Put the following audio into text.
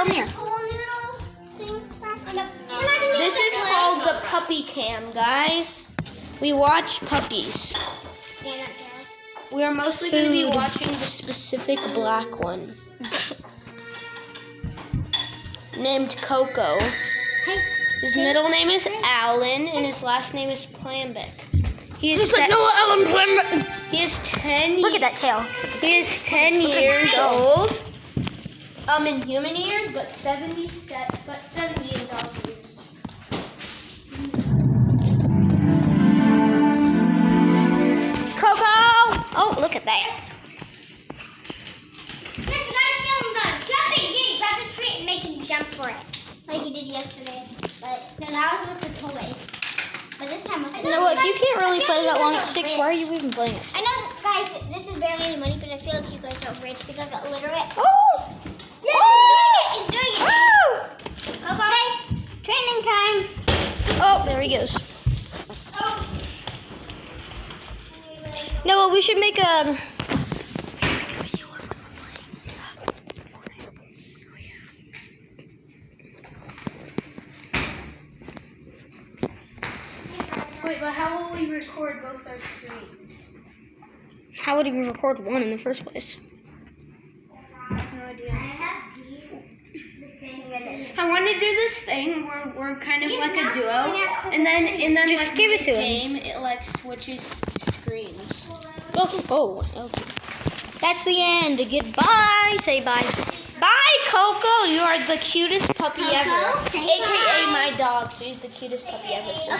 show them here. This is called the puppy cam, guys. We watch puppies. We are mostly going to be watching the specific black one. Named Coco. His middle name is Alan, and his last name is Plambic. He is Alan Plambic. He is 10. Look at that tail. He is 10 years old. In human years, but 70 in dog years. Coco! Oh, look at that. Make him jump for it, like he did yesterday. But no, that was with the toy. But this time, You know what? If you can't really play that long at 6, why are you even playing it? I know, guys, this is barely any money, but I feel like you guys are rich because literally. Oh! Yes, he's doing it. Okay, training time. Oh, there he goes. Oh. No, we should make a. Wait, but how will we record both our screens? How would we record one in the first place? I have no idea. I want to do this thing where we're kind of like a duo, and then Just like give it to game, it like switches screens. Oh, okay. That's the end. Goodbye. Say bye. Bye, Coco. You are the cutest puppy ever. Say AKA bye. my dog. So he's the cutest puppy ever.